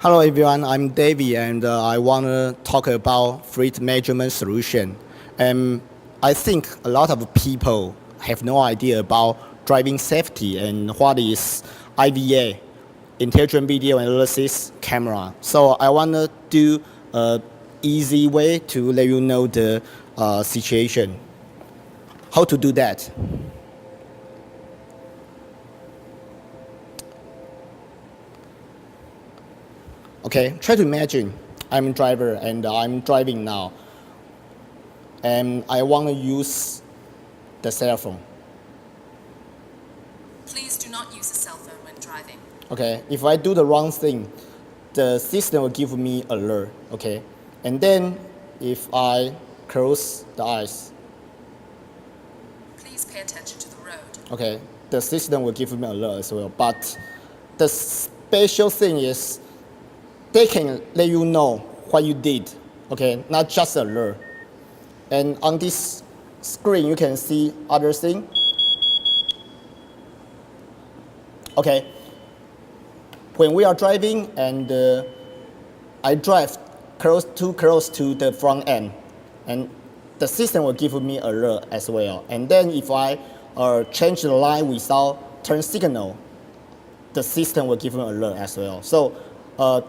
Hello everyone, I'm Davey and I want to talk about fleet management solution. I think a lot of people have no idea about driving safety and what is IVA, intelligent video analysis camera. So I want to do an easy way to let you know the situation. How to do that? Okay, try to imagine I'm a driver and I'm driving now. And I want to use the cell phone. Please do not use a cell phone when driving. Okay, if I do the wrong thing, the system will give me alert, okay? And then if I close the eyes, Please pay attention to the road. okay, the system will give me alert as well. But the special thing is they can let you know what you did, okay, not just alert. And on this screen, you can see other thing. Okay, when we are driving and I drive too close to the front end, and the system will give me alert as well. And then if I change the line without turn signal, the system will give me alert as well. So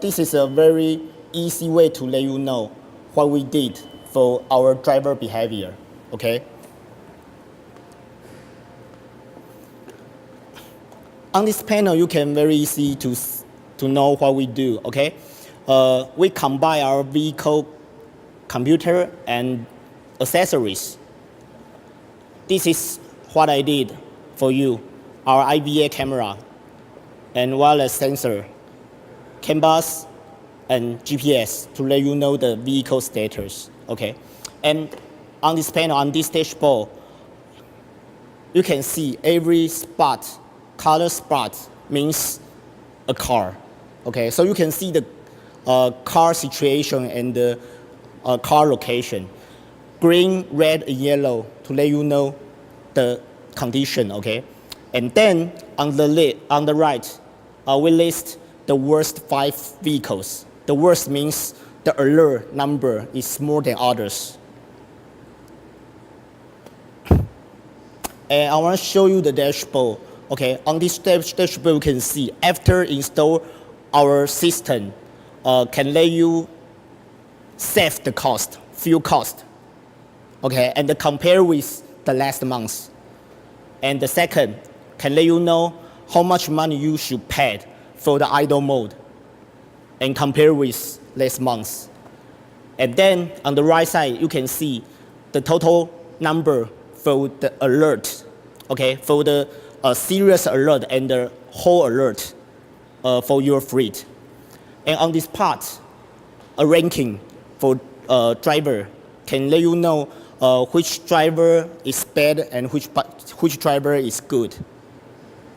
this is a very easy way to let you know what we did for our driver behavior, okay? On this panel, you can very easy to know what we do, okay? We combine our vehicle computer and accessories. This is what I did for you, our IVA camera and wireless sensor, CAN bus, and GPS to let you know the vehicle status, okay? And on this panel, on this dashboard, you can see every spot, color spot means a car, okay? So you can see the car situation and the car location. Green, red, and yellow to let you know the condition, okay? And then on the right, we list the worst 5 vehicles. The worst means the alert number is more than others. And I want to show you the dashboard. Okay, on this dashboard you can see after install our system can let you save the cost, fuel cost. Okay, and compare with the last month. And the second can let you know how much money you should pay for the idle mode and compare with last month. And then on the right side, you can see the total number for the alert, okay, for the serious alert and the whole alert for your fleet. And on this part, a ranking for driver can let you know which driver is bad and which driver is good,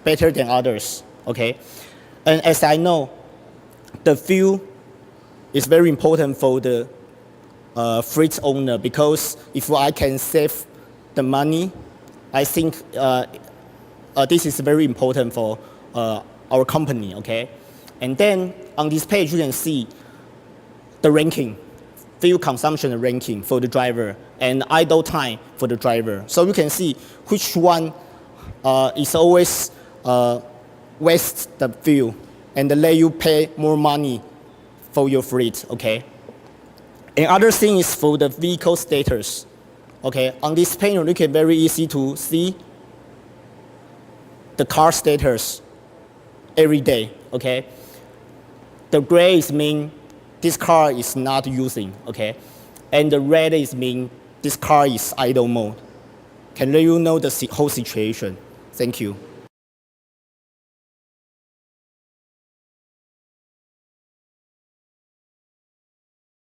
better than others, okay? And as I know, the fuel is very important for the fleet owner because if I can save the money, I think this is very important for our company, okay? And then on this page, you can see the ranking, fuel consumption ranking for the driver and idle time for the driver. So you can see which one is always waste the fuel and let you pay more money for your fleet, okay? And other thing is for the vehicle status, okay? On this panel, you can very easy to see the car status every day, okay? The gray is mean this car is not using, okay? And the red is mean this car is idle mode. Can let you know the whole situation. Thank you.